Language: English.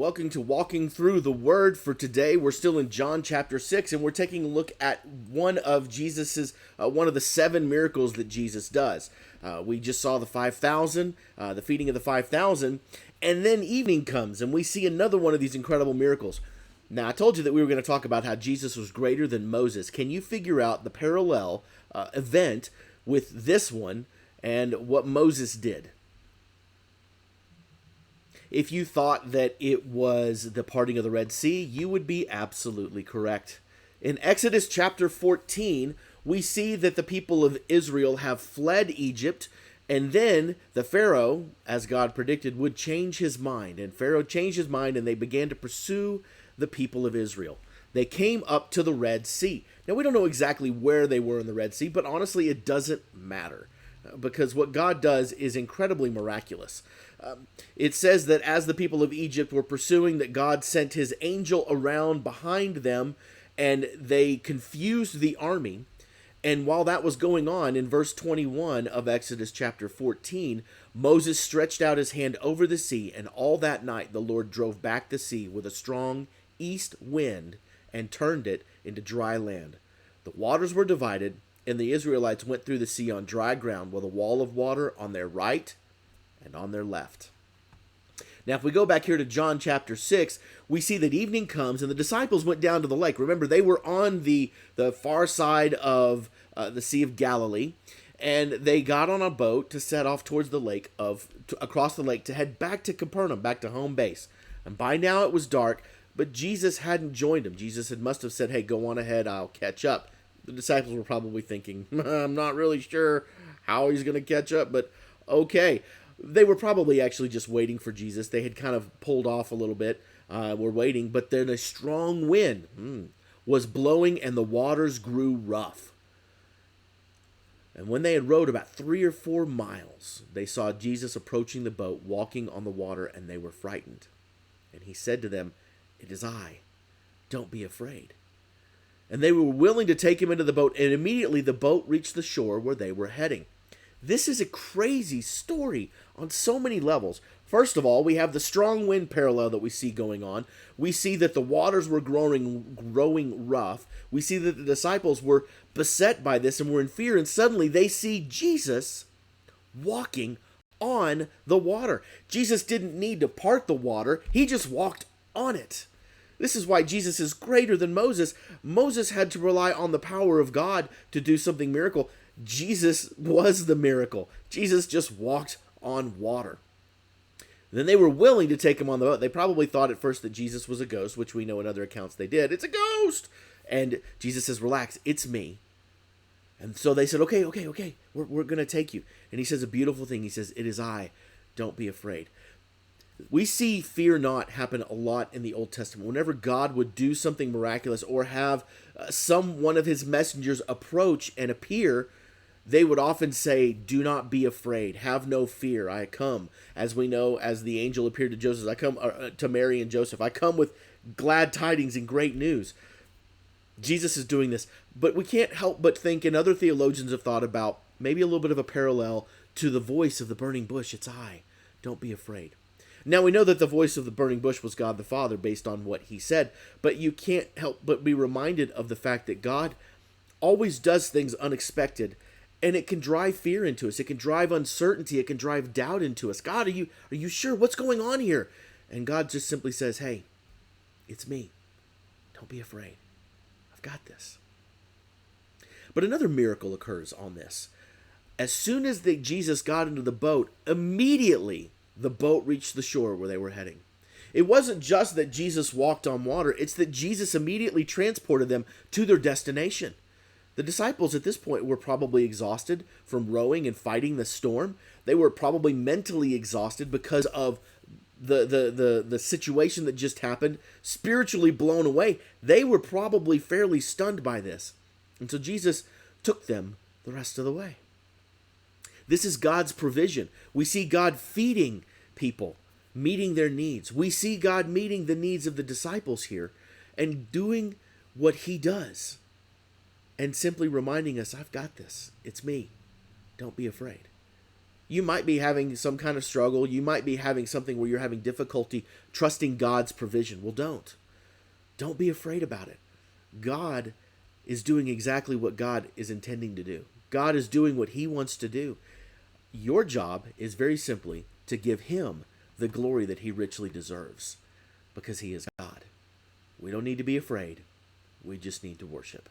Welcome to Walking Through the Word. For today, we're still in John chapter 6, and we're taking a look at one of the 7 miracles that Jesus does. We just saw the 5,000, the feeding of the 5,000, and then evening comes, and we see another one of these incredible miracles. Now, I told you that we were going to talk about how Jesus was greater than Moses. Can you figure out the parallel event with this one and what Moses did? If you thought that it was the parting of the Red Sea, you would be absolutely correct. In Exodus chapter 14, we see that the people of Israel have fled Egypt, and then the Pharaoh, as God predicted, would change his mind. And Pharaoh changed his mind, and they began to pursue the people of Israel. They came up to the Red Sea. Now, we don't know exactly where they were in the Red Sea, but honestly, it doesn't matter, because what God does is incredibly miraculous. It says that as the people of Egypt were pursuing, that God sent his angel around behind them, and they confused the army. And while that was going on, in verse 21 of Exodus chapter 14, Moses stretched out his hand over the sea, and all that night the Lord drove back the sea with a strong east wind and turned it into dry land. The waters were divided, and the Israelites went through the sea on dry ground with a wall of water on their right and on their left. Now, if we go back here to John chapter 6, we see that evening comes and the disciples went down to the lake. Remember, they were on the far side of the Sea of Galilee, and they got on a boat to set off towards the lake, across the lake, to head back to Capernaum, back to home base. And by now it was dark, but Jesus hadn't joined them. Jesus must have said, hey, go on ahead, I'll catch up. The disciples were probably thinking, I'm not really sure how he's going to catch up, but okay. They were probably actually just waiting for Jesus. They had kind of pulled off a little bit, were waiting, but then a strong wind was blowing and the waters grew rough. And when they had rowed about 3 or 4 miles, they saw Jesus approaching the boat, walking on the water, and they were frightened. And he said to them, it is I. Don't be afraid. And they were willing to take him into the boat, and immediately the boat reached the shore where they were heading. This is a crazy story on so many levels. First of all, we have the strong wind parallel that we see going on. We see that the waters were growing rough. We see that the disciples were beset by this and were in fear, and suddenly they see Jesus walking on the water. Jesus didn't need to part the water. He just walked on it. This is why Jesus is greater than Moses. Moses had to rely on the power of God to do something miracle. Jesus was the miracle. Jesus just walked on water. Then they were willing to take him on the boat. They probably thought at first that Jesus was a ghost, which we know in other accounts they did. It's a ghost! And Jesus says, relax, it's me. And so they said, okay, we're going to take you. And he says a beautiful thing. He says, it is I. Don't be afraid. We see fear not happen a lot in the Old Testament. Whenever God would do something miraculous or have one of his messengers approach and appear, they would often say, do not be afraid. Have no fear. I come. As we know, as the angel appeared to Joseph, I come to Mary and Joseph. I come with glad tidings and great news. Jesus is doing this. But we can't help but think, and other theologians have thought about, maybe a little bit of a parallel to the voice of the burning bush. It's I. Don't be afraid. Now, we know that the voice of the burning bush was God the Father based on what he said, but you can't help but be reminded of the fact that God always does things unexpected, and it can drive fear into us. It can drive uncertainty. It can drive doubt into us. God, are you sure? What's going on here? And God just simply says, hey, it's me. Don't be afraid. I've got this. But another miracle occurs on this. As soon as Jesus got into the boat, immediately the boat reached the shore where they were heading. It wasn't just that Jesus walked on water. It's that Jesus immediately transported them to their destination. The disciples at this point were probably exhausted from rowing and fighting the storm. They were probably mentally exhausted because of the situation that just happened, spiritually blown away. They were probably fairly stunned by this. And so Jesus took them the rest of the way. This is God's provision. We see God feeding people, meeting their needs. We see God meeting the needs of the disciples here and doing what he does. And simply reminding us, I've got this. It's me. Don't be afraid. You might be having some kind of struggle. You might be having something where you're having difficulty trusting God's provision. Well, don't. Don't be afraid about it. God is doing exactly what God is intending to do. God is doing what he wants to do. Your job is very simply to give him the glory that he richly deserves, because he is God. We don't need to be afraid. We just need to worship.